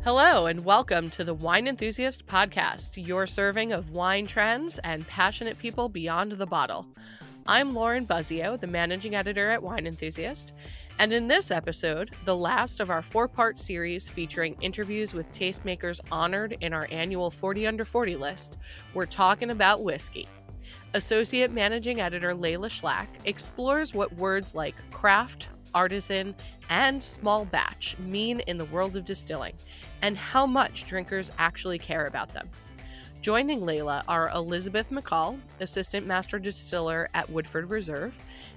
Hello, and welcome to the Wine Enthusiast podcast, your serving of wine trends and passionate people beyond the bottle. I'm Lauren Buzzio, the managing editor at Wine Enthusiast, and in this episode, the last of our four-part series featuring interviews with tastemakers honored in our annual 40 Under 40 list, we're talking about whiskey. Associate Managing Editor Layla Schlack explores what words like craft, artisan, and small batch mean in the world of distilling, and how much drinkers actually care about them. Joining Layla are Elizabeth McCall, Assistant Master Distiller at Woodford Reserve,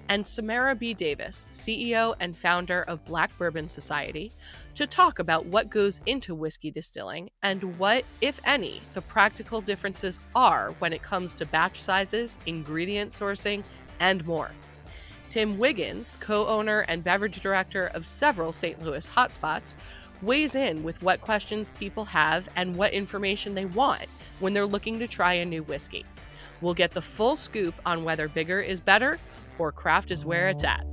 and Samara B. Davis, CEO and founder of Black Bourbon Society, to talk about what goes into whiskey distilling and what, if any, the practical differences are when it comes to batch sizes, ingredient sourcing, and more. Tim Wiggins, co-owner and beverage director of several St. Louis hotspots, weighs in with what questions people have and what information they want when they're looking to try a new whiskey. We'll get the full scoop on whether bigger is better or craft is where it's at.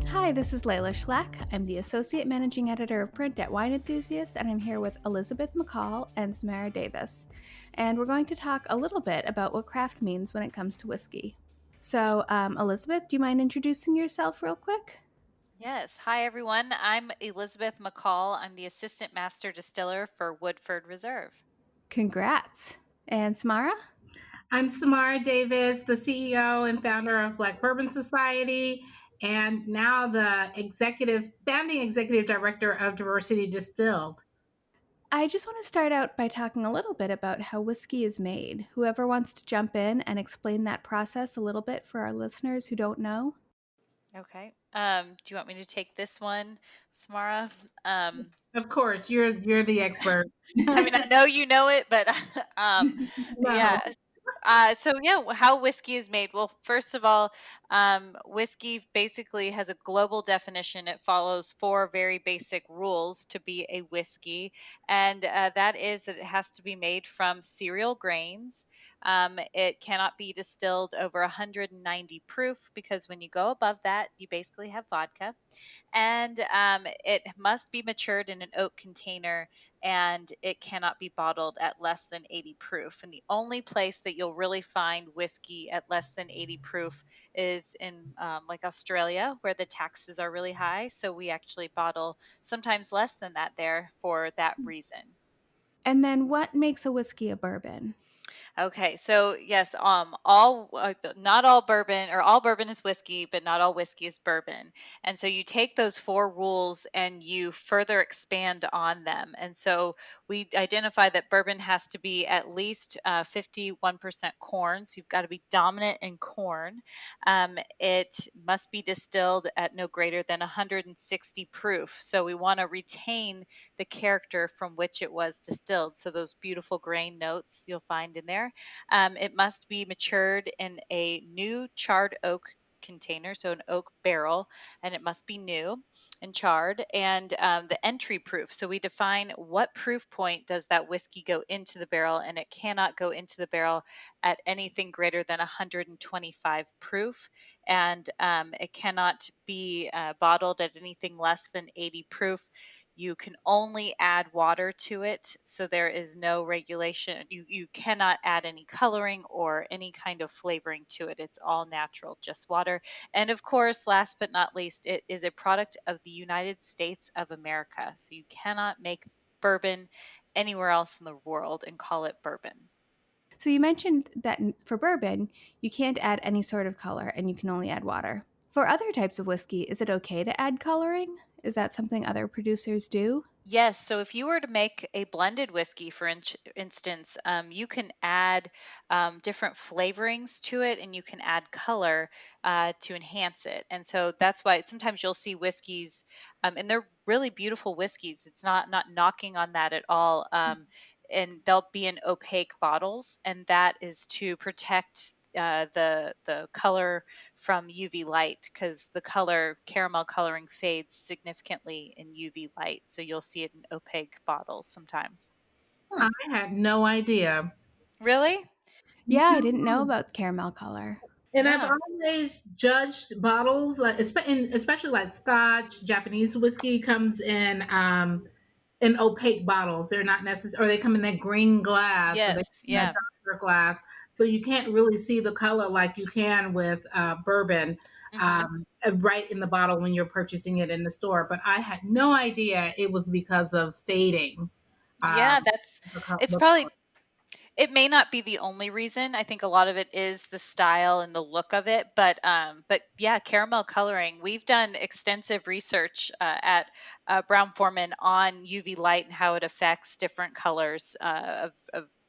Hi, this is Layla Schlack. I'm the Associate Managing Editor of Print at Wine Enthusiast, and I'm here with Elizabeth McCall and Samara Davis. And we're going to talk a little bit about what craft means when it comes to whiskey. So, Elizabeth, do you mind introducing yourself real quick? Yes. Hi, everyone. I'm Elizabeth McCall. I'm the Assistant Master Distiller for Woodford Reserve. Congrats. And Samara? I'm Samara Davis, the CEO and founder of Black Bourbon Society, and now the founding executive director of Diversity Distilled. I just want to start out by talking a little bit about how whiskey is made. Whoever wants to jump in and explain that process a little bit for our listeners who don't know? Okay. Do you want me to take this one, Samara? Of course, you're the expert. I mean, I know you know it, but No. yeah. How whiskey is made. Well, first of all, whiskey basically has a global definition. It follows four very basic rules to be a whiskey, and that is that it has to be made from cereal grains. It cannot be distilled over 190 proof because when you go above that, you basically have vodka. And it must be matured in an oak container, and it cannot be bottled at less than 80 proof. And the only place that you'll really find whiskey at less than 80 proof is in like Australia, where the taxes are really high. So we actually bottle sometimes less than that there for that reason. And then what makes a whiskey a bourbon? Okay, so yes, not all bourbon, or all bourbon is whiskey, but not all whiskey is bourbon. And so you take those four rules and you further expand on them. And so we identify that bourbon has to be at least 51% corn. So you've got to be dominant in corn. It must be distilled at no greater than 160 proof. So we want to retain the character from which it was distilled. So those beautiful grain notes you'll find in there. It must be matured in a new charred oak container, so an oak barrel, and it must be new and charred. And the entry proof. So we define what proof point does that whiskey go into the barrel, and it cannot go into the barrel at anything greater than 125 proof, and it cannot be bottled at anything less than 80 proof. You can only add water to it, so there is no regulation. You cannot add any coloring or any kind of flavoring to it. It's all natural, just water. And of course, last but not least, it is a product of the United States of America. So you cannot make bourbon anywhere else in the world and call it bourbon. So you mentioned that for bourbon, you can't add any sort of color and you can only add water. For other types of whiskey, is it okay to add coloring? Is that something other producers do? Yes. So if you were to make a blended whiskey, for instance, you can add different flavorings to it, and you can add color to enhance it. And so that's why sometimes you'll see whiskeys, and they're really beautiful whiskeys. It's not knocking on that at all. And they'll be in opaque bottles, and that is to protect the color from UV light, because the caramel coloring fades significantly in UV light. So you'll see it in opaque bottles sometimes. I had no idea. Really? Yeah, I didn't know about caramel color. And I've Yeah. always judged bottles, like especially like Scotch, Japanese whiskey comes in opaque bottles. They're not necessary, or they come in that green glass, or they Yes. come in that Yeah. darker glass, so you can't really see the color like you can with bourbon Hmm. right in the bottle when you're purchasing it in the store. But I had no idea it was because of fading. Yeah, Um, it's the probably, color. it may not be the only reason. I think a lot of it is the style and the look of it, but yeah, caramel coloring. We've done extensive research at Brown Forman on UV light and how it affects different colors of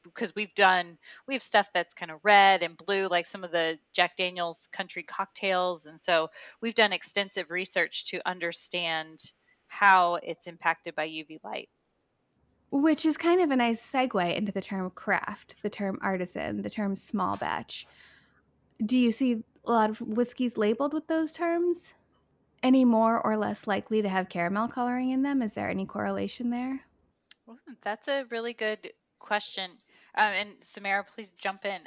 because we have stuff that's kind of red and blue, like some of the Jack Daniel's country cocktails, and so we've done extensive research to understand how it's impacted by UV light. Which is kind of a nice segue into the term craft, the term artisan, the term small batch. Do you see a lot of whiskeys labeled with those terms? Any more or less likely to have caramel coloring in them? Is there any correlation there? That's a really good question. And Samara, please jump in.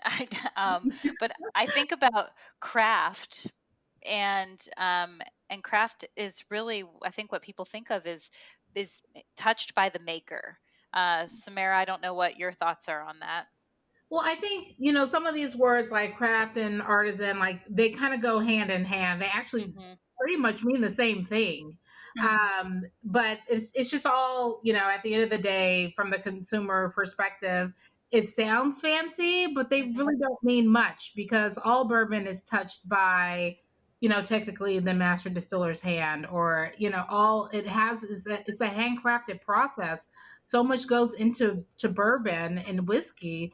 But I think about craft, and craft is really, I think, what people think of is touched by the maker. Samara, I don't know what your thoughts are on that. Well, I think, some of these words like craft and artisan, like they kind of go hand in hand. They actually Hmm. pretty much mean the same thing. But it's just all, at the end of the day, from the consumer perspective, it sounds fancy, but they Hmm. really don't mean much because all bourbon is touched by, technically the master distiller's hand, or, all it has is it's a handcrafted process. So much goes into bourbon and whiskey.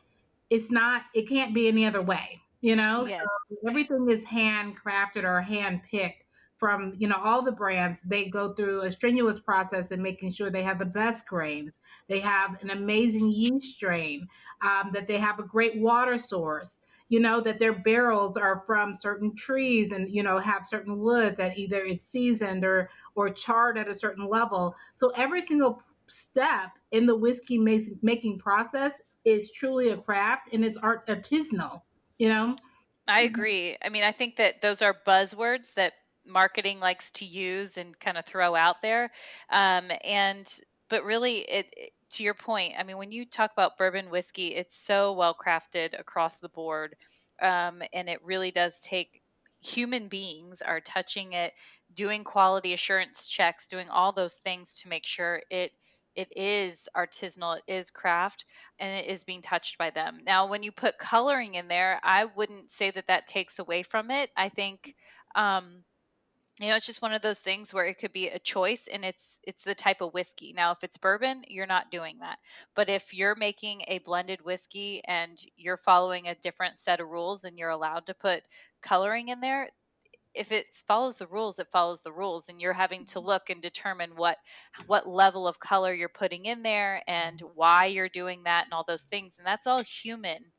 It can't be any other way, Yeah, so everything is handcrafted or hand picked from, all the brands. They go through a strenuous process in making sure they have the best grains, they have an amazing yeast strain, that they have a great water source, that their barrels are from certain trees, and have certain wood that either it's seasoned or charred at a certain level. So every single step in the whiskey making process is truly a craft, and it's artisanal, you know? I agree. I mean, I think that those are buzzwords that marketing likes to use and kind of throw out there. And but really, to your point, I mean, when you talk about bourbon whiskey, it's so well crafted across the board, and it really does take, human beings are touching it, doing quality assurance checks, doing all those things to make sure it is artisanal, it is craft, and it is being touched by them. Now, when you put coloring in there, I wouldn't say that that takes away from it. I think, um, it's just one of those things where it could be a choice, and it's the type of whiskey. Now, if it's bourbon, you're not doing that. But if you're making a blended whiskey and you're following a different set of rules and you're allowed to put coloring in there, if it follows the rules, it follows the rules, and you're having to look and determine what level of color you're putting in there and why you're doing that and all those things, and that's all human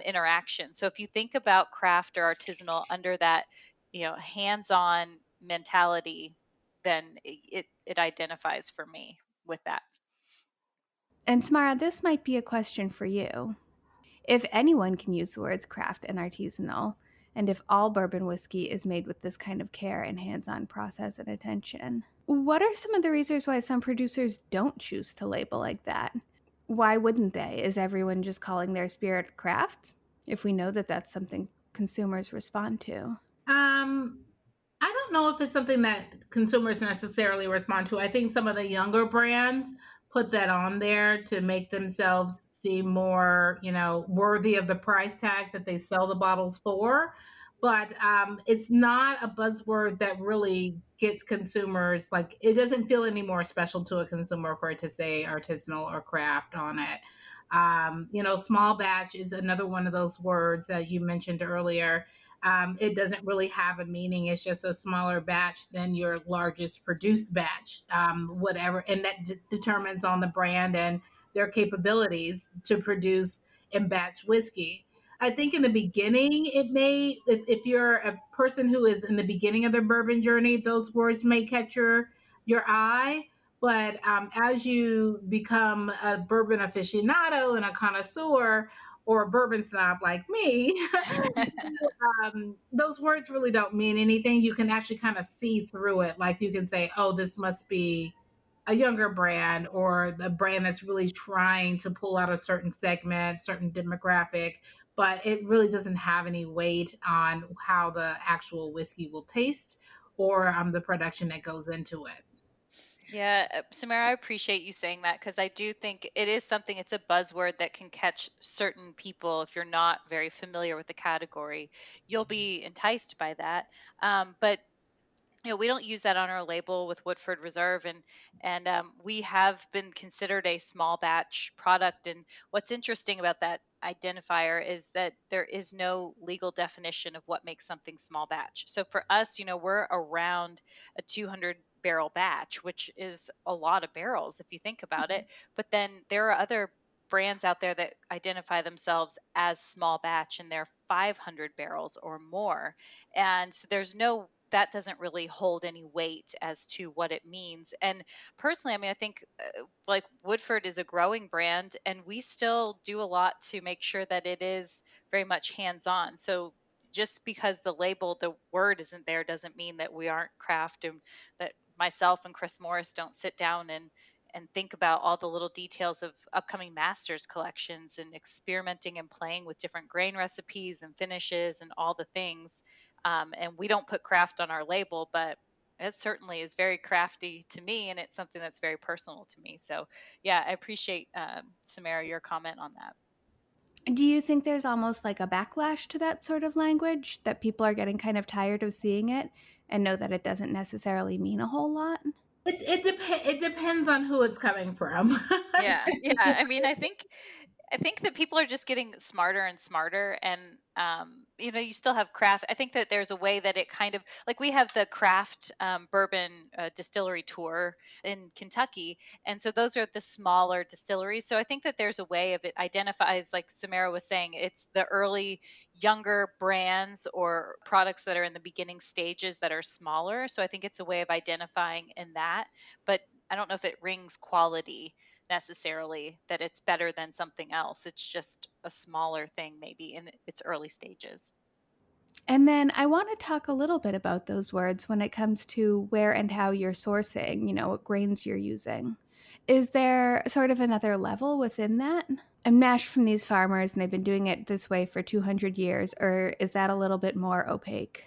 interaction. So if you think about craft or artisanal under that, hands-on mentality, then it identifies for me with that. And Samara, this might be a question for you. If anyone can use the words craft and artisanal, and if all bourbon whiskey is made with this kind of care and hands on process and attention, what are some of the reasons why some producers don't choose to label like that? Why wouldn't they? Is everyone just calling their spirit craft? If we know that that's something consumers respond to. Um, I don't know if it's something that consumers necessarily respond to. I think some of the younger brands put that on there to make themselves seem more, worthy of the price tag that they sell the bottles for. But it's not a buzzword that really gets consumers, like, it doesn't feel any more special to a consumer for it to say artisanal or craft on it. Small batch is another one of those words that you mentioned earlier. It doesn't really have a meaning. It's just a smaller batch than your largest produced batch, whatever. And that determines on the brand and their capabilities to produce and batch whiskey. I think in the beginning, it may, if you're a person who is in the beginning of their bourbon journey, those words may catch your eye. But as you become a bourbon aficionado and a connoisseur, or a bourbon snob like me, those words really don't mean anything. You can actually kind of see through it. Like you can say, oh, this must be a younger brand or the brand that's really trying to pull out a certain segment, certain demographic, but it really doesn't have any weight on how the actual whiskey will taste or the production that goes into it. Yeah, Samara, I appreciate you saying that because I do think it is something, it's a buzzword that can catch certain people. If you're not very familiar with the category, you'll be enticed by that. But we don't use that on our label with Woodford Reserve, and we have been considered a small batch product. And what's interesting about that identifier is that there is no legal definition of what makes something small batch. So for us, we're around a 200 barrel batch, which is a lot of barrels if you think about it. But then there are other brands out there that identify themselves as small batch and they're 500 barrels or more. And so there's no, that doesn't really hold any weight as to what it means. And personally, I mean, I think like Woodford is a growing brand, and we still do a lot to make sure that it is very much hands on. So just because the label, the word isn't there, doesn't mean that we aren't craft, and that myself and Chris Morris don't sit down and think about all the little details of upcoming masters collections and experimenting and playing with different grain recipes and finishes and all the things. And we don't put craft on our label, but it certainly is very crafty to me, and it's something that's very personal to me. So, yeah, I appreciate Samara, your comment on that. Do you think there's almost like a backlash to that sort of language, that people are getting kind of tired of seeing it and know that it doesn't necessarily mean a whole lot? It depends on who it's coming from. Yeah, yeah. I mean, I think that people are just getting smarter and smarter, and you still have craft. I think that there's a way that it kind of, like, we have the craft bourbon distillery tour in Kentucky, and so those are the smaller distilleries. So I think that there's a way of it identifies, like Samara was saying, it's the early younger brands or products that are in the beginning stages that are smaller. So I think it's a way of identifying in that, but I don't know if it rings quality necessarily, that it's better than something else. It's just a smaller thing, maybe in its early stages. And then I want to talk a little bit about those words when it comes to where and how you're sourcing, what grains you're using. Is there sort of another level within that? I'm mash from these farmers and they've been doing it this way for 200 years, or is that a little bit more opaque?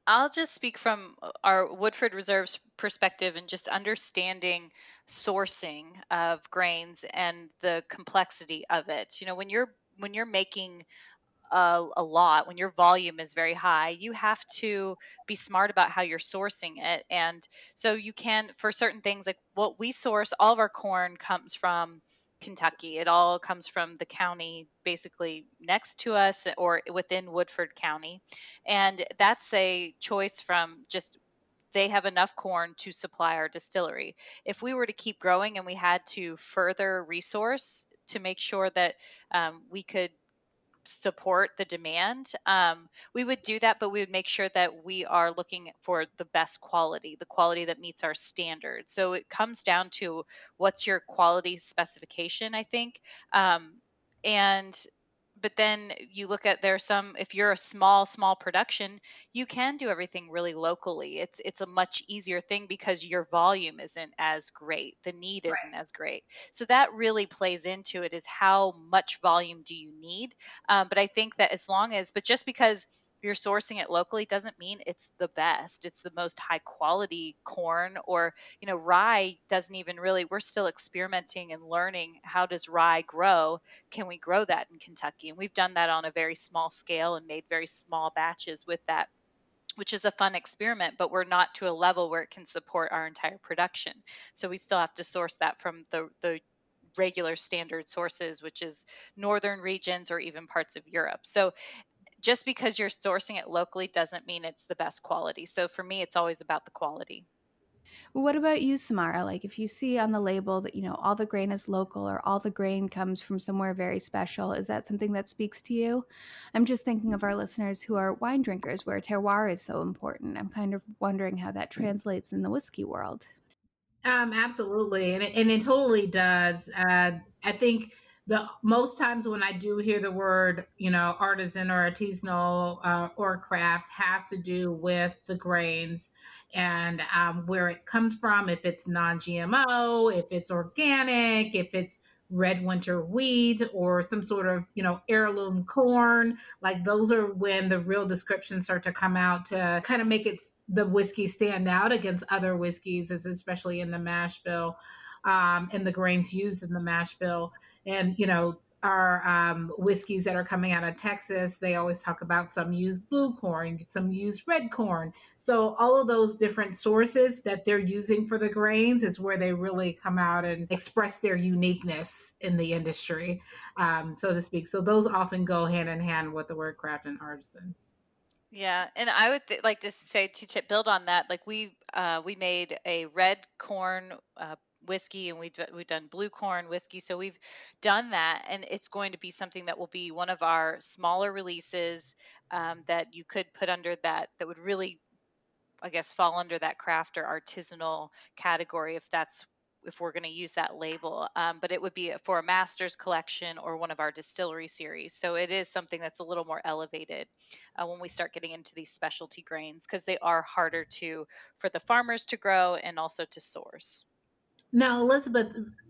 I'll just speak from our Woodford Reserve's perspective and just understanding sourcing of grains and the complexity of it. When you're making a lot, when your volume is very high, you have to be smart about how you're sourcing it. And so you can, for certain things, like what we source, all of our corn comes from Kentucky. It all comes from the county basically next to us or within Woodford County. And that's a choice from just, they have enough corn to supply our distillery. If we were to keep growing and we had to further resource to make sure that we could support the demand, we would do that, but we would make sure that we are looking for the best quality, the quality that meets our standards. So it comes down to what's your quality specification, I think. And but then you look at, there's some, if you're a small production, you can do everything really locally. It's a much easier thing because your volume isn't as great, the need isn't as great. So that really plays into it, is how much volume do you need. But I think that as long as, but just because you're sourcing it locally doesn't mean it's the best, it's the most high quality corn. Or rye doesn't even really, we're still experimenting and learning, how does rye grow, can we grow that in Kentucky? And we've done that on a very small scale and made very small batches with that, which is a fun experiment, but we're not to a level where it can support our entire production. So we still have to source that from the regular standard sources, which is northern regions or even parts of Europe. So just because you're sourcing it locally doesn't mean it's the best quality. So for me, it's always about the quality. Well, what about you, Samara? Like if you see on the label that, all the grain is local or all the grain comes from somewhere very special, is that something that speaks to you? I'm just thinking of our listeners who are wine drinkers where terroir is so important. I'm kind of wondering how that translates in the whiskey world. Absolutely, and it totally does. I think The most times when I do hear the word, artisan or artisanal or craft, has to do with the grains and where it comes from, if it's non-GMO, if it's organic, if it's red winter wheat or some sort of, heirloom corn. Like those are when the real descriptions start to come out to kind of make the whiskey stand out against other whiskeys, especially in the mash bill, and the grains used in the mash bill. And our whiskeys that are coming out of Texas, they always talk about some use blue corn, some use red corn. So all of those different sources that they're using for the grains is where they really come out and express their uniqueness in the industry, so to speak. So those often go hand in hand with the word craft and artisan. Yeah, and I would like to say build on that. Like we made a red corn whiskey, and we've done blue corn whiskey. So we've done that, and it's going to be something that will be one of our smaller releases, that you could put under that would really, I guess, fall under that craft or artisanal category if we're going to use that label. But it would be for a master's collection or one of our distillery series. So it is something that's a little more elevated when we start getting into these specialty grains, because they are harder for the farmers to grow and also to source. Now, Elizabeth,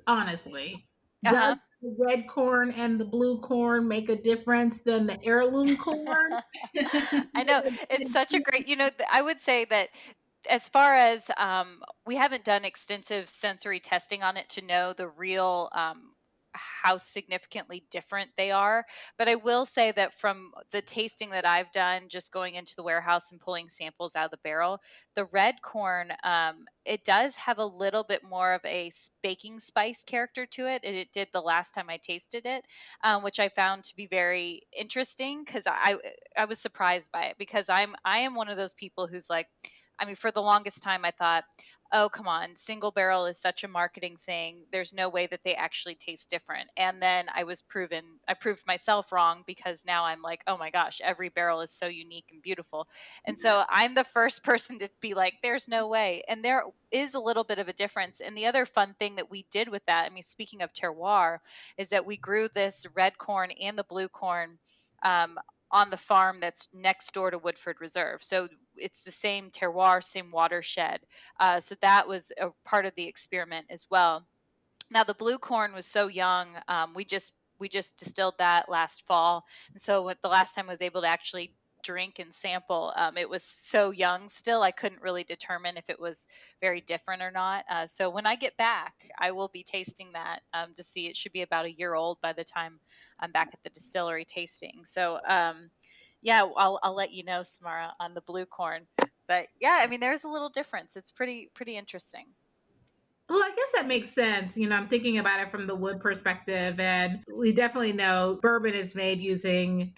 honestly, Uh does huh. the red corn and the blue corn make a difference than the heirloom corn? I know, it's such a great, I would say that as far as we haven't done extensive sensory testing on it to know the real how significantly different they are. But I will say that from the tasting that I've done, just going into the warehouse and pulling samples out of the barrel, the red corn, it does have a little bit more of a baking spice character to it. It did the last time I tasted it, which I found to be very interesting, because I was surprised by it, because I am one of those people who's like, I mean, for the longest time I thought, oh, come on, single barrel is such a marketing thing. There's no way that they actually taste different. And then I proved myself wrong, because now I'm like, oh my gosh, every barrel is so unique and beautiful. And so I'm the first person to be like, there's no way. And there is a little bit of a difference. And the other fun thing that we did with that, I mean, speaking of terroir, is that we grew this red corn and the blue corn on the farm that's next door to Woodford Reserve. So it's the same terroir, same watershed. So that was a part of the experiment as well. Now the blue corn was so young. We just distilled that last fall, and so the last time I was able to actually drink and sample, it was so young still. I couldn't really determine if it was very different or not. So when I get back, I will be tasting that to see. It should be about a year old by the time I'm back at the distillery tasting. So yeah, I'll let you know, Samara, on the blue corn. But yeah, I mean, there's a little difference. It's pretty interesting. Well, I guess that makes sense. I'm thinking about it from the wood perspective, and we definitely know bourbon is made using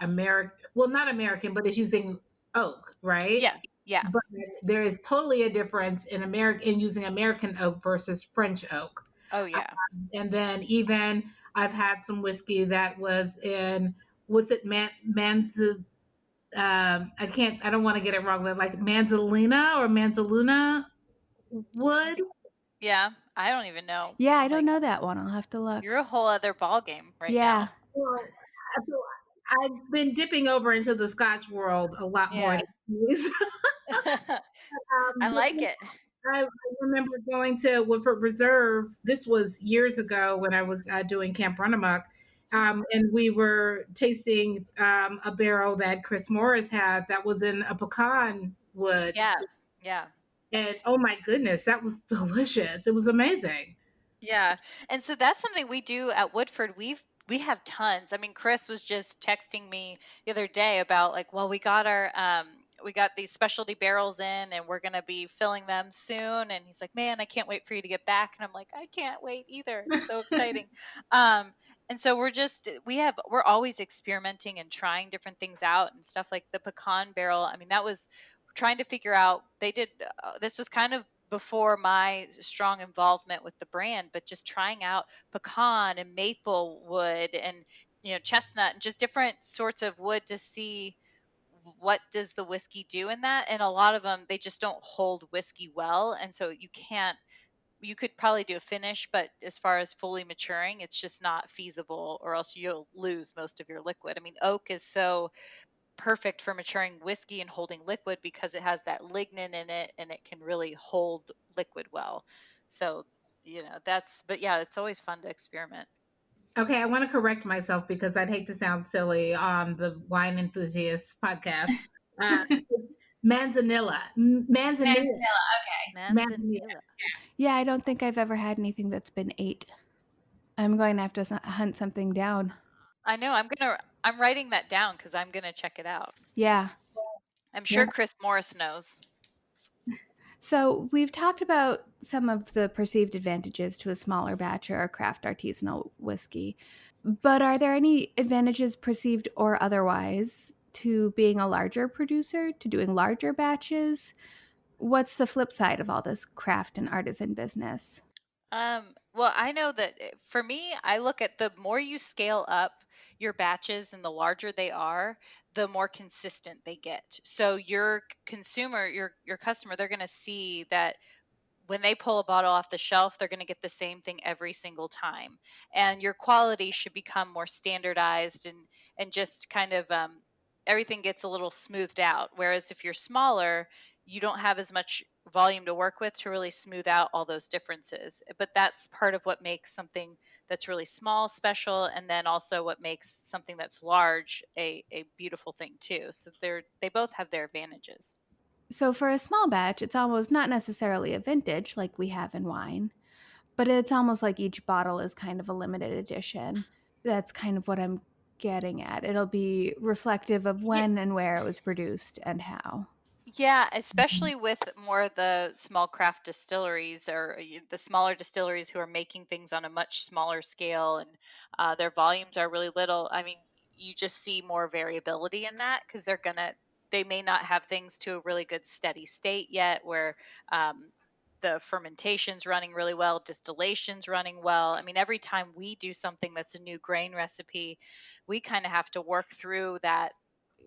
well, not American, but it's using oak, right? Yeah, yeah. But there is totally a difference in using American oak versus French oak. Oh yeah. And then even I've had some whiskey that was in, what's it, I don't want to get it wrong, but like Manzalina or Manzaluna wood. Yeah, I don't even know. Yeah, I don't Like, know that one. I'll have to look. you're a whole other ball game right Yeah. now. Well, so I've been dipping over into the Scotch world a lot more Yeah. these days. I But like it. I remember going to Woodford Reserve. This was years ago when I was doing Camp Runamuck. And we were tasting a barrel that Chris Morris had that was in a pecan wood. Yeah. Yeah. And oh my goodness, that was delicious. It was amazing. Yeah. And so that's something we do at Woodford. We have tons. I mean, Chris was just texting me the other day about, like, well, we got these specialty barrels in, and we're going to be filling them soon. And he's like, man, I can't wait for you to get back. And I'm like, I can't wait either. It's so exciting. Um, and so we're always experimenting and trying different things out and stuff, like the pecan barrel. I mean, that was trying to figure out, this was kind of before my strong involvement with the brand, but just trying out pecan and maple wood and chestnut and just different sorts of wood to see what does the whiskey do in that. And a lot of them, they just don't hold whiskey well, and so you can't you could probably do a finish, but as far as fully maturing, it's just not feasible, or else you'll lose most of your liquid. I mean, oak is so perfect for maturing whiskey and holding liquid because it has that lignin in it and it can really hold liquid well. So, but yeah, it's always fun to experiment. Okay, I want to correct myself because I'd hate to sound silly on the Wine Enthusiast podcast. It's Manzanilla. Manzanilla. Manzanilla. Okay. Manzanilla. Manzanilla. Yeah, I don't think I've ever had anything that's been 8. I'm going to have to hunt something down. I know. I'm writing that down because I'm gonna check it out. Yeah. I'm sure Chris Morris knows. So we've talked about some of the perceived advantages to a smaller batch or a craft artisanal whiskey, but are there any advantages, perceived or otherwise, to being a larger producer, to doing larger batches? What's the flip side of all this craft and artisan business? Well, I know that for me, I look at the more you scale up your batches and the larger they are, the more consistent they get. So your consumer, your customer, they're going to see that when they pull a bottle off the shelf, they're going to get the same thing every single time. And your quality should become more standardized, and just kind of everything gets a little smoothed out. Whereas if you're smaller, you don't have as much volume to work with to really smooth out all those differences. But that's part of what makes something that's really small special, and then also what makes something that's large a beautiful thing too. So they both have their advantages. So for a small batch, it's almost not necessarily a vintage like we have in wine, but it's almost like each bottle is kind of a limited edition. That's kind of what I'm getting at. It'll be reflective of Yeah, when and where it was produced and how. Yeah, Mhm. especially with more of the small craft distilleries, or the smaller distilleries who are making things on a much smaller scale, and their volumes are really little. I mean, you just see more variability in that because they may not have things to a really good steady state yet, where um, the fermentation's running really well, distillation's running well. I mean, every time we do something that's a new grain recipe, we kind of have to work through that,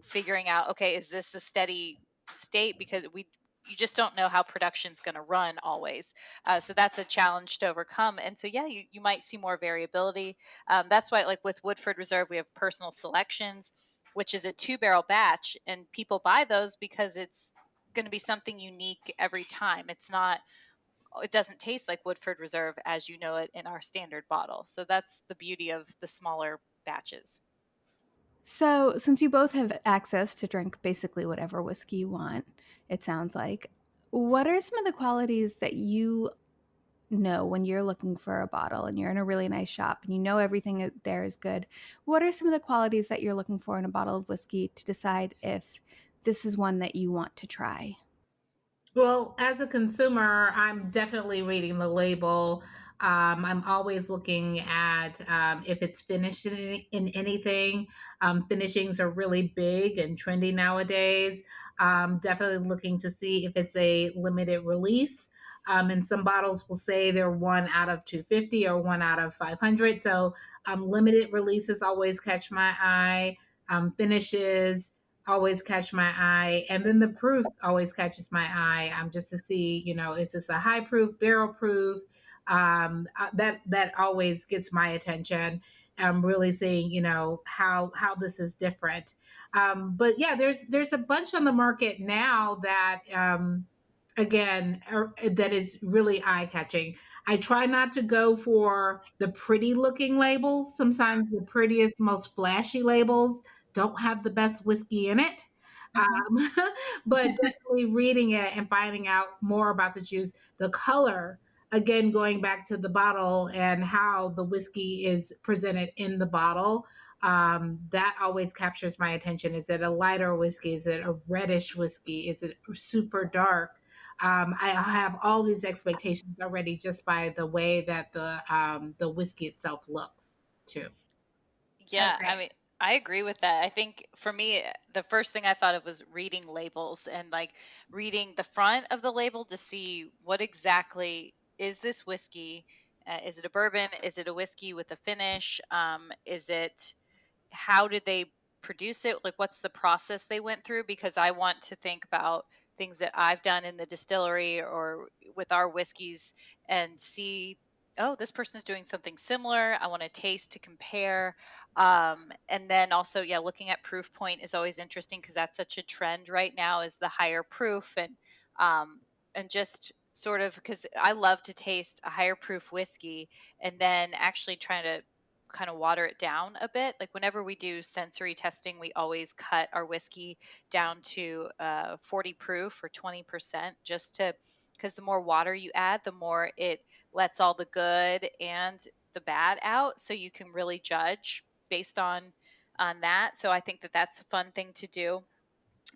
figuring out, okay, is this a steady state, because we you just don't know how production's going to run always. So that's a challenge to overcome. And so yeah, you might see more variability. That's why, like with Woodford Reserve, we have personal selections, which is a 2-barrel batch, and people buy those because it's going to be something unique every time. It doesn't taste like Woodford Reserve as you know it in our standard bottle. So that's the beauty of the smaller batches. So, since you both have access to drink basically whatever whiskey you want, it sounds like, what are some of the qualities that you know when you're looking for a bottle and you're in a really nice shop and you know everything there is good? What are some of the qualities that you're looking for in a bottle of whiskey to decide if this is one that you want to try? Well, as a consumer, I'm definitely reading the label. I'm always looking at if it's finished in anything. Finishings are really big and trendy nowadays. Definitely looking to see if it's a limited release. And some bottles will say they're 1 out of 250 or 1 out of 500. So limited releases always catch my eye. Finishes always catch my eye, and then the proof always catches my eye, just to see, is this a high proof, barrel proof? That always gets my attention. I'm really seeing, how this is different. But yeah, there's a bunch on the market now that again that is really eye catching. I try not to go for the pretty looking labels. Sometimes the prettiest, most flashy labels don't have the best whiskey in it. Um, but definitely reading it and finding out more about the juice, the color, again, going back to the bottle and how the whiskey is presented in the bottle. That always captures my attention. Is it a lighter whiskey? Is it a reddish whiskey? Is it super dark? I have all these expectations already just by the way that the whiskey itself looks too. Yeah, I Okay. mean, I agree with that. I think for me, the first thing I thought of was reading labels, and like reading the front of the label to see what exactly is this whiskey. Is it a bourbon? Is it a whiskey with a finish? Is it, how did they produce it? Like, what's the process they went through? Because I want to think about things that I've done in the distillery or with our whiskeys and see, oh, this person's doing something similar. I want to taste to compare. And then also, yeah, looking at proof point is always interesting because that's such a trend right now, is the higher proof. Um, and just sort of, because I love to taste a higher proof whiskey and then actually trying to kind of water it down a bit. Like whenever we do sensory testing, we always cut our whiskey down to 40 proof or 20%, just to, because the more water you add, the more it lets all the good and the bad out. So you can really judge based on that. So I think that that's a fun thing to do.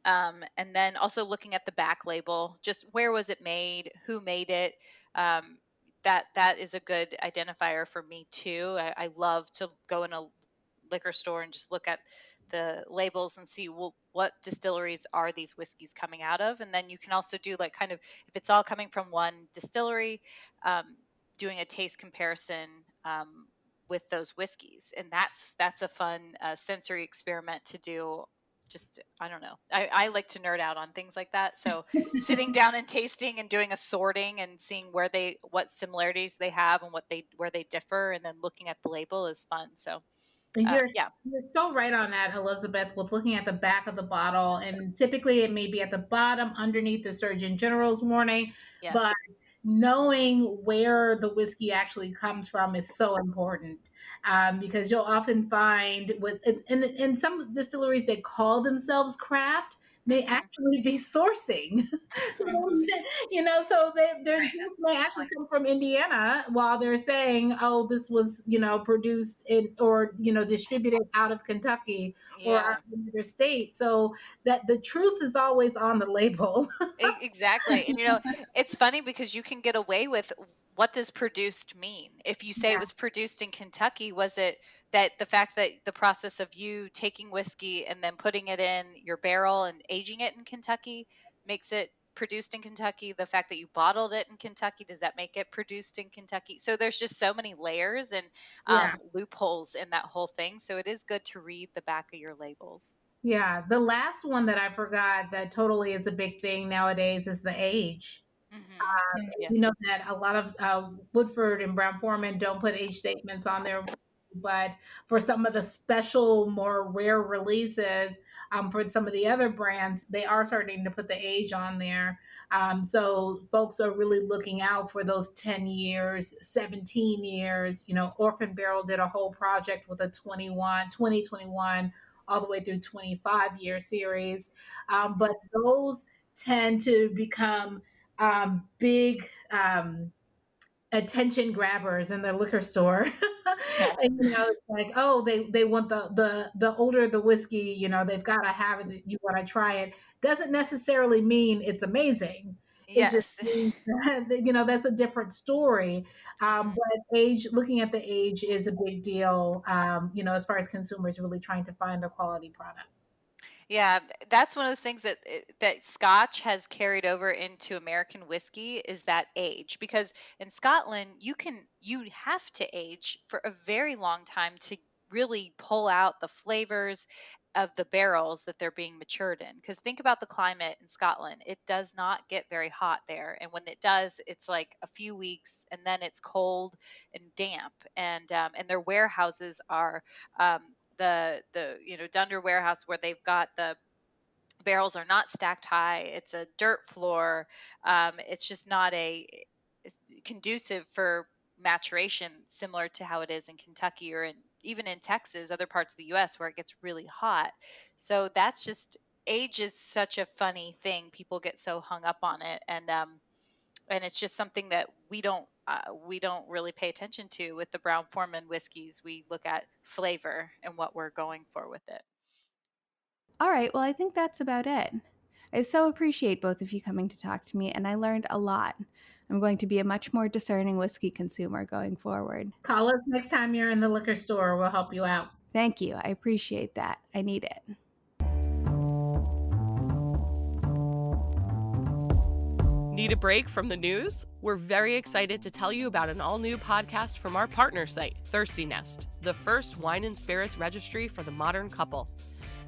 And then also looking at the back label, just where was it made, who made it. Um, that is a good identifier for me too. I love to go in a liquor store and just look at the labels and see, well, what distilleries are these whiskeys coming out of. And then you can also do like kind of, if it's all coming from one distillery, um, doing a taste comparison with those whiskeys. And that's a fun sensory experiment to do. Just, I don't know, I like to nerd out on things like that. So sitting down and tasting and doing a sorting and seeing what similarities they have and where they differ, and then looking at the label is fun. So yeah. You're so right on that, Elizabeth, with looking at the back of the bottle. And typically it may be at the bottom underneath the Surgeon General's warning, Yes. but knowing where the whiskey actually comes from is so important, because you'll often find in some distilleries that call themselves craft may actually be sourcing. So, so their juice may actually come from Indiana while they're saying, oh, this was, produced or distributed out of Kentucky or out of another state. So that the truth is always on the label. Exactly. And it's funny because you can get away with, what does produced mean? If you say it was produced in Kentucky, was it that the fact that the process of you taking whiskey and then putting it in your barrel and aging it in Kentucky makes it produced in Kentucky? The fact that you bottled it in Kentucky, does that make it produced in Kentucky? So there's just so many layers and loopholes in that whole thing. So it is good to read the back of your labels. Yeah, the last one that I forgot that totally is a big thing nowadays is the age. You know that a lot of Woodford and Brown-Forman don't put age statements on there, but for some of the special, more rare releases, for some of the other brands, they are starting to put the age on there. So folks are really looking out for those 10 years, 17 years. Orphan Barrel did a whole project with a 2021 all the way through 25-year series. But those tend to become big attention grabbers in the liquor store. Yes. And it's like, oh, they want the older the whiskey, they've got to have it. You want to try it. Doesn't necessarily mean it's amazing. It just means that, that's a different story. But looking at the age is a big deal, as far as consumers really trying to find a quality product. Yeah, that's one of those things that Scotch has carried over into American whiskey, is that age. Because in Scotland, you have to age for a very long time to really pull out the flavors of the barrels that they're being matured in. Because think about the climate in Scotland; it does not get very hot there, and when it does, it's like a few weeks, and then it's cold and damp, and their warehouses are. The Dunder warehouse, where they've got the barrels are not stacked high. It's a dirt floor. It's just not conducive for maturation, similar to how it is in Kentucky or even in Texas, other parts of the U.S. where it gets really hot. So that's just, age is such a funny thing. People get so hung up on it, and it's just something that we don't really pay attention to with the Brown-Forman whiskeys. We look at flavor and what we're going for with it. All right, well, I think that's about it. I so appreciate both of you coming to talk to me, and I learned a lot. I'm going to be a much more discerning whiskey consumer going forward. Call us next time you're in the liquor store. We'll help you out. Thank you. I appreciate that. I need it. Need a break from the news? We're very excited to tell you about an all-new podcast from our partner site, Thirsty Nest, the first wine and spirits registry for the modern couple.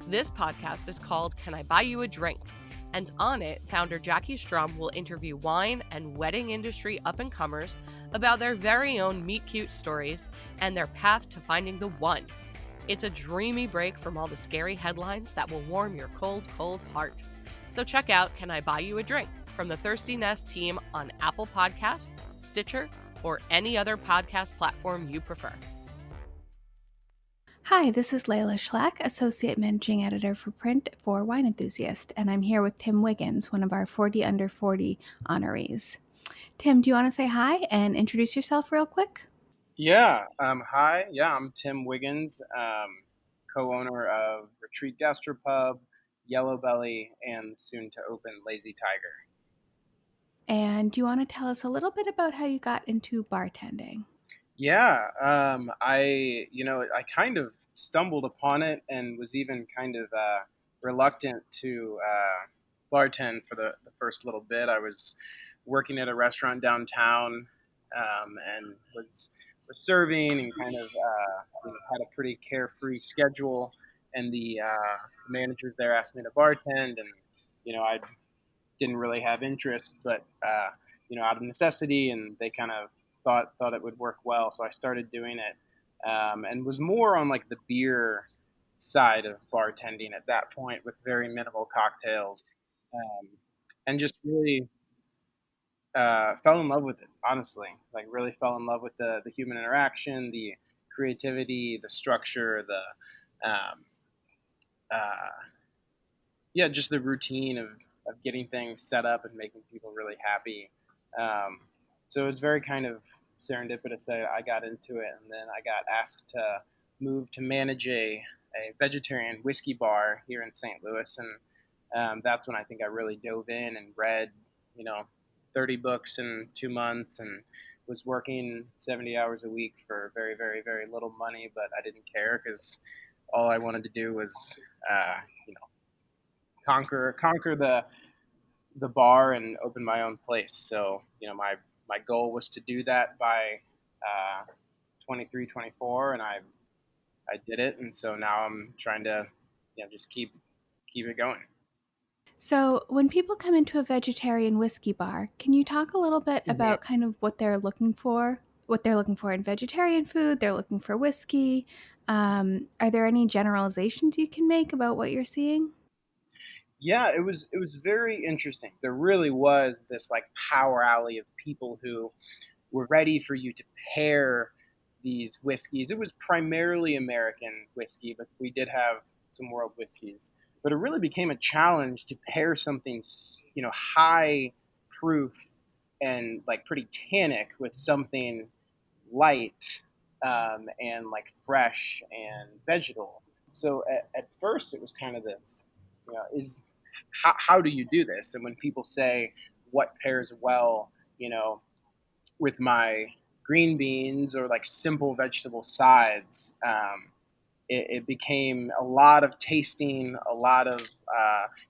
This podcast is called Can I Buy You a Drink? And on it, founder Jackie Strum will interview wine and wedding industry up-and-comers about their very own meet-cute stories and their path to finding the one. It's a dreamy break from all the scary headlines that will warm your cold, cold heart. So check out Can I Buy You a Drink from the Thirsty Nest team on Apple Podcasts, Stitcher, or any other podcast platform you prefer. Hi, this is Layla Schlack, Associate Managing Editor for Print for Wine Enthusiast, and I'm here with Tim Wiggins, one of our 40 Under 40 honorees. Tim, do you want to say hi and introduce yourself real quick? Yeah. Hi. Yeah, I'm Tim Wiggins, co-owner of Retreat Gastropub, Yellow Belly, and soon to open Lazy Tiger. And do you want to tell us a little bit about how you got into bartending? Yeah. I kind of stumbled upon it and was even kind of reluctant to bartend for the first little bit. I was working at a restaurant downtown, and was serving and kind of had a pretty carefree schedule. And the managers there asked me to bartend, and I didn't really have interest, but out of necessity, and they kind of thought it would work well, so I started doing it, and was more on like the beer side of bartending at that point with very minimal cocktails, and just really fell in love with it. Honestly, like really fell in love with the human interaction, the creativity, the structure, the uh, yeah, just the routine of getting things set up and making people really happy. Um, so it was very kind of serendipitous that I got into it, and then I got asked to move to manage a vegetarian whiskey bar here in St. Louis, and that's when I think I really dove in and read, you know, 30 books in 2 months, and was working 70 hours a week for very, very, very little money, but I didn't care because all I wanted to do was, uh, you know, conquer the bar and open my own place. So my goal was to do that by 23, 24, and I did it, and so now I'm trying to just keep it going. So, when people come into a vegetarian whiskey bar, can you talk a little bit Mm-hmm. about kind of what they're looking for? What they're looking for in vegetarian food, they're looking for whiskey. Are there any generalizations you can make about what you're seeing? Yeah, it was very interesting. There really was this like power alley of people who were ready for you to pair these whiskeys. It was primarily American whiskey, but we did have some world whiskeys. But it really became a challenge to pair something, high proof and like pretty tannic with something light, and like fresh and vegetal. So at first it was kind of this, is how do you do this? And when people say what pairs well, you know, with my green beans or like simple vegetable sides, it became a lot of tasting, a lot of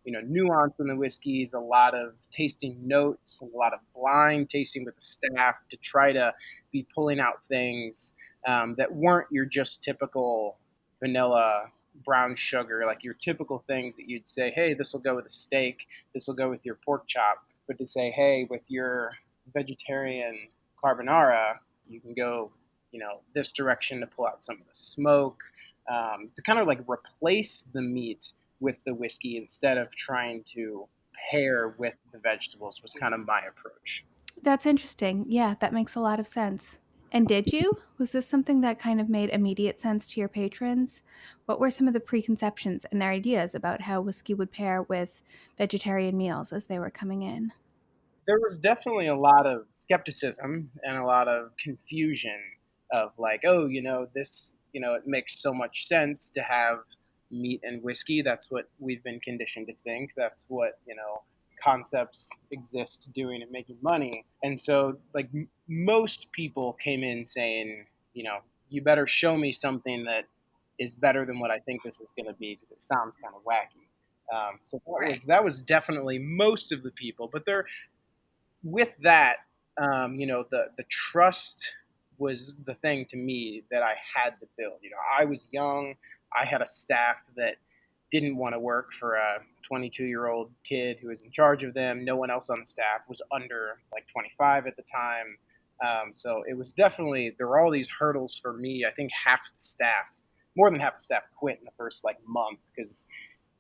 nuance in the whiskeys, a lot of tasting notes, and a lot of blind tasting with the staff to try to be pulling out things that weren't your just typical vanilla brown sugar, like your typical things that you'd say, hey, this will go with a steak, this will go with your pork chop, but to say, hey, with your vegetarian carbonara, you can go, this direction to pull out some of the smoke, to kind of like replace the meat with the whiskey instead of trying to pair with the vegetables was kind of my approach. That's interesting. Yeah, that makes a lot of sense. And did you? Was this something that kind of made immediate sense to your patrons? What were some of the preconceptions and their ideas about how whiskey would pair with vegetarian meals as they were coming in? There was definitely a lot of skepticism and a lot of confusion of like, oh, this, it makes so much sense to have meat and whiskey. That's what we've been conditioned to think. That's what, concepts exist doing and making money. And so, like, most people came in saying, you better show me something that is better than what I think this is going to be because it sounds kind of wacky. So that was definitely most of the people, but there with that, the trust was the thing to me that I had to build. I was young. I had a staff that didn't want to work for a 22-year-old kid who was in charge of them. No one else on the staff was under like 25 at the time. So it was definitely, there were all these hurdles for me. I think half the staff, more than half the staff, quit in the first like month because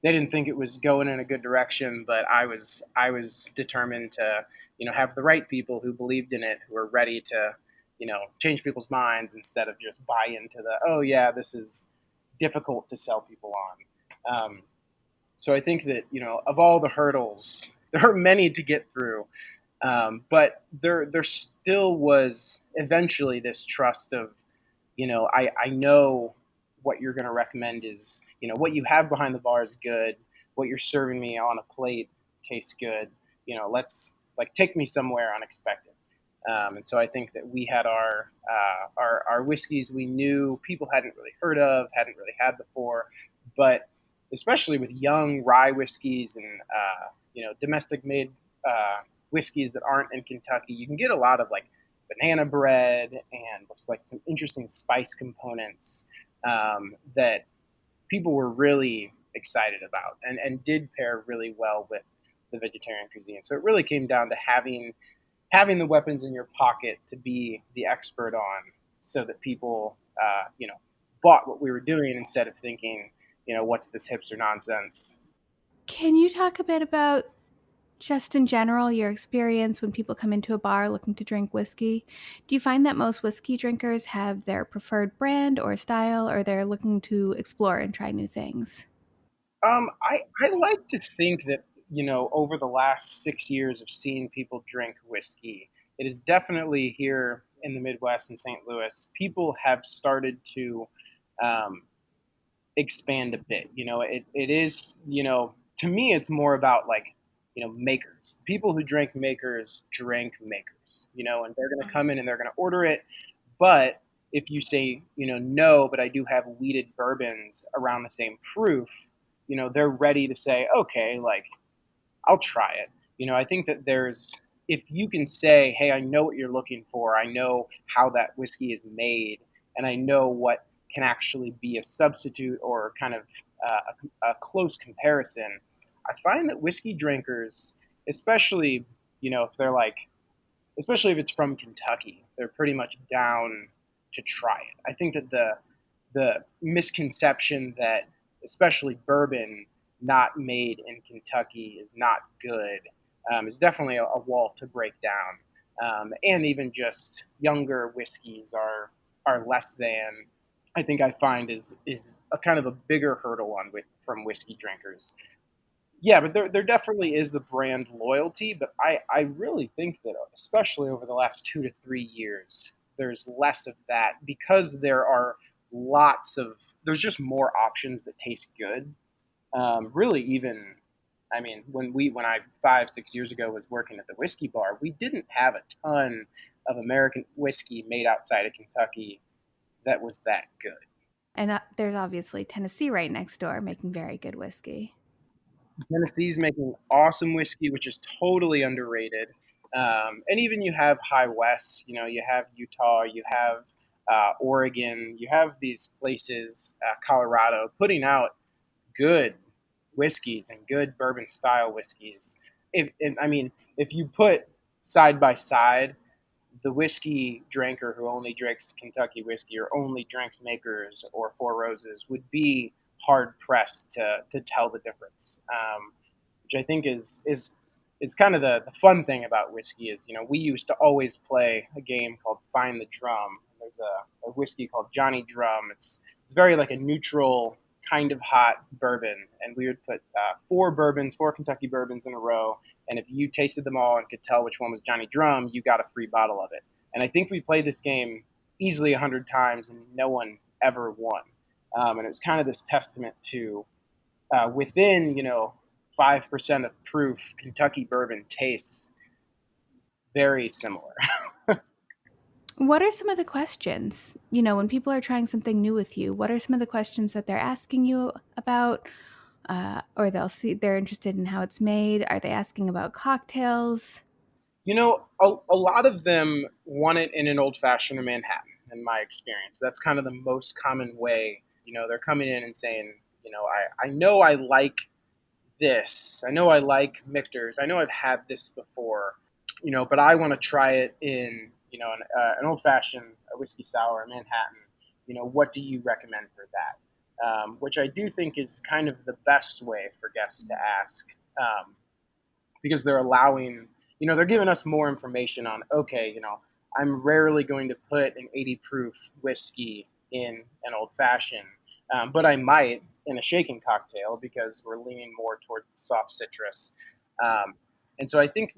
they didn't think it was going in a good direction. But I was determined to, have the right people who believed in it, who were ready to, change people's minds instead of just buy into the, oh yeah, this is difficult to sell people on. So I think that, of all the hurdles, there are many to get through. But there still was eventually this trust of, I know what you're going to recommend is, what you have behind the bar is good. What you're serving me on a plate tastes good. Let's like take me somewhere unexpected. And so I think that we had our whiskeys we knew people hadn't really heard of, hadn't really had before, but especially with young rye whiskeys and domestic made whiskeys that aren't in Kentucky, you can get a lot of like banana bread and like some interesting spice components that people were really excited about and did pair really well with the vegetarian cuisine. So it really came down to having the weapons in your pocket to be the expert on, so that people, bought what we were doing instead of thinking, what's this hipster nonsense. Can you talk a bit about, just in general, your experience when people come into a bar looking to drink whiskey? Do you find that most whiskey drinkers have their preferred brand or style, or they're looking to explore and try new things? I like to think that, over the last 6 years of seeing people drink whiskey, it is definitely here in the Midwest in St. Louis, people have started to um, expand a bit. It is, to me, it's more about like, makers. People who drink makers, and they're going to come in and they're going to order it. But if you say, no, but I do have weeded bourbons around the same proof, they're ready to say, okay, like I'll try it. I think that if you can say, hey, I know what you're looking for, I know how that whiskey is made, and I know what can actually be a substitute or kind of a close comparison. I find that whiskey drinkers, especially, if they're like, especially if it's from Kentucky, they're pretty much down to try it. I think that the misconception that especially bourbon not made in Kentucky is not good is definitely a wall to break down. And even just younger whiskeys are less than. I think I find is a kind of a bigger hurdle from whiskey drinkers. Yeah, but there definitely is the brand loyalty, but I really think that especially over the last 2 to 3 years, there's less of that because there's just more options that taste good. Really, even I mean, when I 5 6 years ago was working at the whiskey bar, we didn't have a ton of American whiskey made outside of Kentucky that was that good. And there's obviously Tennessee right next door making very good whiskey. Tennessee's making awesome whiskey, which is totally underrated. And even you have High West, you have Utah, you have Oregon, you have these places, Colorado, putting out good whiskeys and good bourbon style whiskeys. If you put side by side the whiskey drinker who only drinks Kentucky whiskey or only drinks Makers or Four Roses would be hard pressed to tell the difference. Which I think is kind of the fun thing about whiskey is, we used to always play a game called Find the Drum. There's a whiskey called Johnny Drum. It's very like a neutral kind of hot bourbon, and we would put four Kentucky bourbons in a row, and if you tasted them all and could tell which one was Johnny Drum, you got a free bottle of it. And I think we played this game easily 100 times, and no one ever won. And it was kind of this testament to within 5% of proof, Kentucky bourbon tastes very similar. What are some of the questions, when people are trying something new with you? What are some of the questions that they're asking you about? Or they're interested in how it's made. Are they asking about cocktails? A lot of them want it in an old fashioned or Manhattan, in my experience. That's kind of the most common way. They're coming in and saying, I know I like this. I know I like Michter's. I know I've had this before, but I want to try it in, an old fashioned, a whiskey sour, a Manhattan. What do you recommend for that? Which I do think is kind of the best way for guests to ask, because they're allowing, they're giving us more information on, okay, I'm rarely going to put an 80 proof whiskey in an old fashioned, but I might in a shaken cocktail because we're leaning more towards the soft citrus. Um, and so I think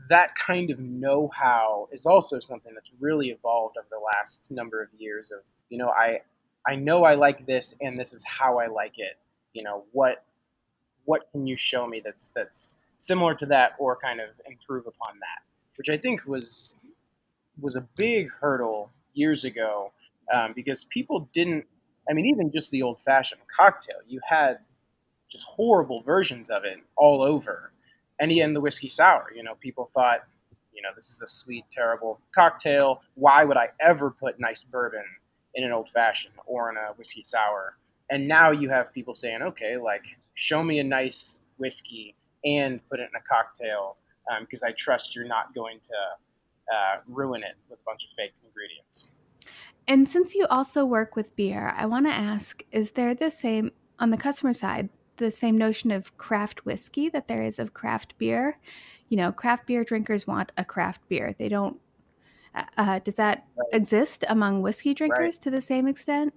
that kind of know-how is also something that's really evolved over the last number of years of, I know I like this and this is how I like it. What can you show me that's similar to that or kind of improve upon that, which I think was a big hurdle years ago, because people didn't. I mean, even just the old fashioned cocktail, you had just horrible versions of it all over. And the whiskey sour, people thought, this is a sweet, terrible cocktail. Why would I ever put nice bourbon in an old fashioned or in a whiskey sour? And now you have people saying, okay, like, show me a nice whiskey and put it in a cocktail, because I trust you're not going to ruin it with a bunch of fake ingredients. And since you also work with beer, I want to ask, is there the same, on the customer side, the same notion of craft whiskey that there is of craft beer? Craft beer drinkers want a craft beer. They don't, does that Right. exist among whiskey Right. drinkers to the same extent?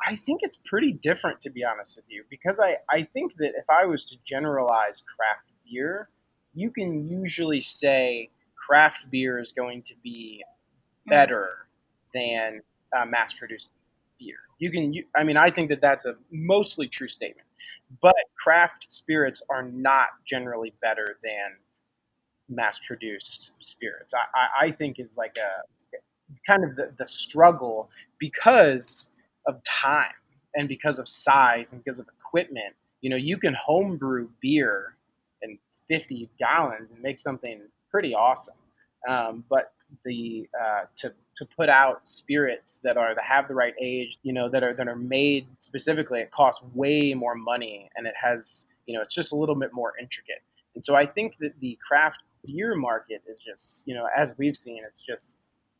I think it's pretty different, to be honest with you, because I think that if I was to generalize craft beer, you can usually say craft beer is going to be better than mass produced beer. I mean, I think that that's a mostly true statement, but craft spirits are not generally better than mass produced spirits. I think is like a kind of the struggle because of time and because of size and because of equipment. You can homebrew beer in 50 gallons and make something pretty awesome. But the to put out spirits that have the right age, that are made specifically, it costs way more money and it has, it's just a little bit more intricate. And so I think that the craft beer market is just, as we've seen, it's just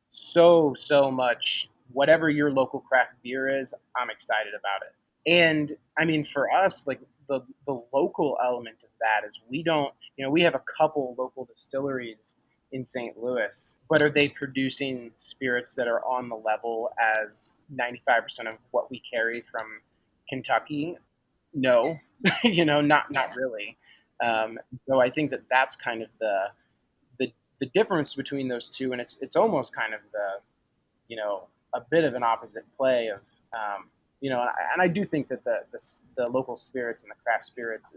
so much. Whatever your local craft beer is, I'm excited about it. And I mean, for us, like the local element of that is we don't, we have a couple local distilleries in St. Louis, but are they producing spirits that are on the level as 95% of what we carry from Kentucky? No, not really. So I think that that's kind of the difference between those two, and it's almost kind of a bit of an opposite play of, and I do think that the local spirits and the craft spirits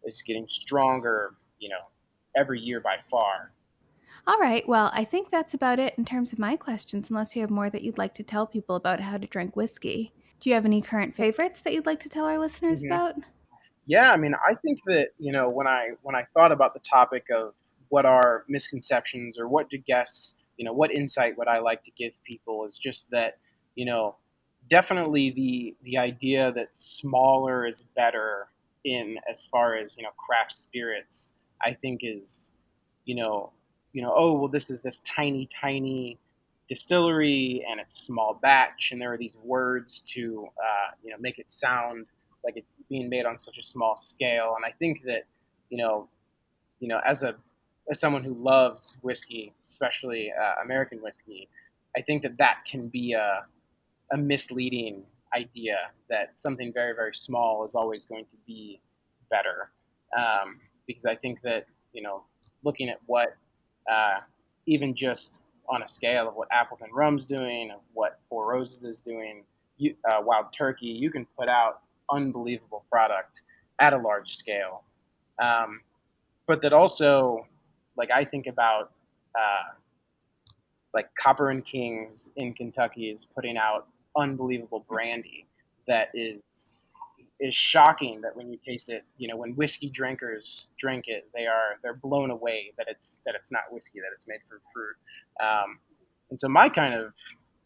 is getting stronger, every year by far. All right. Well, I think that's about it in terms of my questions, unless you have more that you'd like to tell people about how to drink whiskey. Do you have any current favorites that you'd like to tell our listeners hmm about? Yeah, I mean, I think that when I thought about the topic of what are misconceptions or what do guests, what insight would I like to give people is just that, you know, definitely the idea that smaller is better in as far as craft spirits. I think is, you know, oh well, this is this tiny distillery and it's small batch and there are these words to make it sound like it's being made on such a small scale. And I think that you know as someone who loves whiskey, especially American whiskey, I think that can be a misleading idea that something very very small is always going to be better, because I think that looking at what uh, even just on a scale of what Appleton Rum's doing, of what Four Roses is doing, Wild Turkey, you can put out unbelievable product at a large scale. Um, but that also, like I think about, like Copper and Kings in Kentucky is putting out unbelievable brandy that is shocking that when you taste it, when whiskey drinkers drink it, they're blown away that it's not whiskey, that it's made from fruit. And so my kind of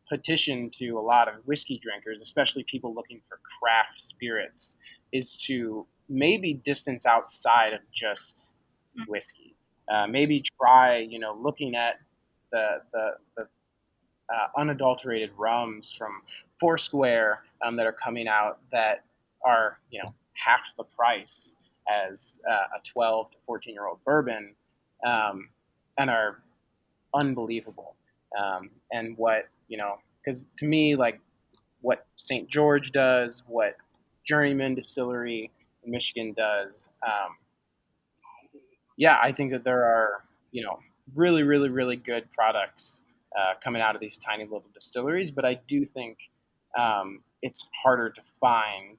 petition to a lot of whiskey drinkers, especially people looking for craft spirits, is to maybe distance outside of just whiskey. Maybe try, looking at the unadulterated rums from Foursquare that are coming out that are, half the price as a 12 to 14-year-old bourbon, and are unbelievable. And what, because to me, like what St. George does, what Journeyman Distillery in Michigan does, I think that there are, really, really, really good products coming out of these tiny little distilleries. But I do think it's harder to find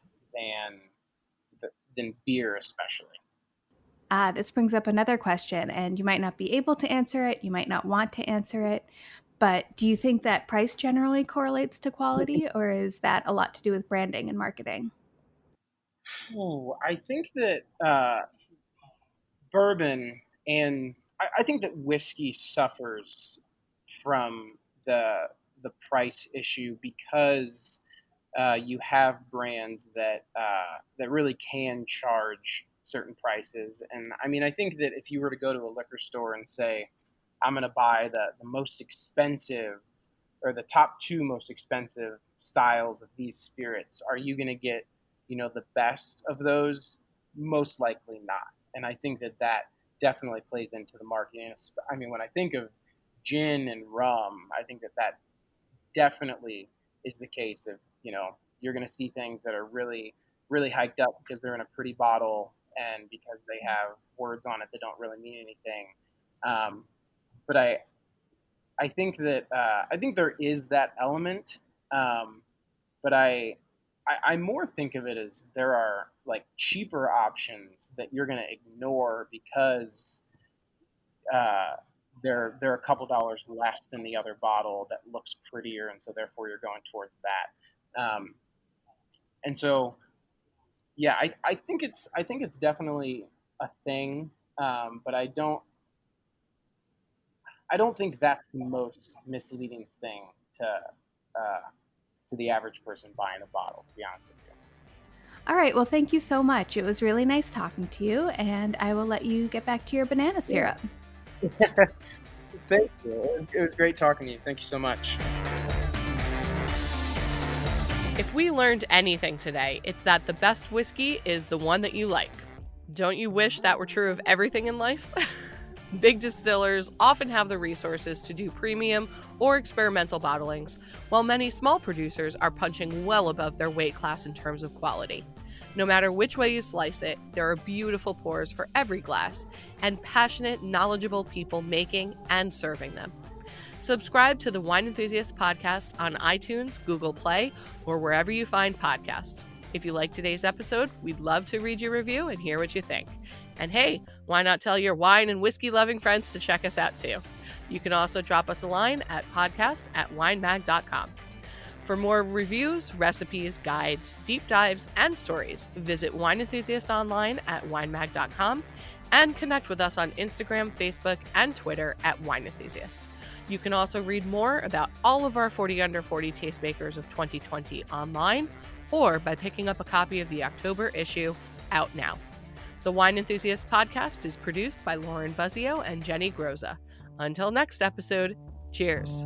than beer, especially. This brings up another question, and you might not be able to answer it. You might not want to answer it. But do you think that price generally correlates to quality, or is that a lot to do with branding and marketing? I think that bourbon and I think that whiskey suffers from the price issue because you have brands that really can charge certain prices. And I mean, I think that if you were to go to a liquor store and say, I'm going to buy the most expensive or the top two most expensive styles of these spirits, are you going to get, the best of those? Most likely not. And I think that definitely plays into the marketing. I mean, when I think of gin and rum, I think that definitely is the case of, you're going to see things that are really, really hyped up because they're in a pretty bottle and because they have words on it that don't really mean anything. But I think that I think there is that element, but I more think of it as there are like cheaper options that you're going to ignore because they're a couple dollars less than the other bottle that looks prettier, and so therefore you're going towards that. And so, I think it's definitely a thing, but I don't think that's the most misleading thing to the average person buying a bottle, to be honest with you. All right. Well, thank you so much. It was really nice talking to you, and I will let you get back to your banana syrup. Thank you. It was great talking to you. Thank you so much. If we learned anything today, it's that the best whiskey is the one that you like. Don't you wish that were true of everything in life? Big distillers often have the resources to do premium or experimental bottlings, while many small producers are punching well above their weight class in terms of quality. No matter which way you slice it, there are beautiful pours for every glass, and passionate, knowledgeable people making and serving them. Subscribe to the Wine Enthusiast podcast on iTunes, Google Play, or wherever you find podcasts. If you like today's episode, we'd love to read your review and hear what you think. And hey, why not tell your wine and whiskey loving friends to check us out too? You can also drop us a line at podcast@winemag.com. For more reviews, recipes, guides, deep dives, and stories, visit Wine Enthusiast online at winemag.com and connect with us on Instagram, Facebook, and Twitter at Wine Enthusiast. You can also read more about all of our 40 Under 40 Tastemakers of 2020 online or by picking up a copy of the October issue out now. The Wine Enthusiast podcast is produced by Lauren Buzzio and Jenny Groza. Until next episode, cheers.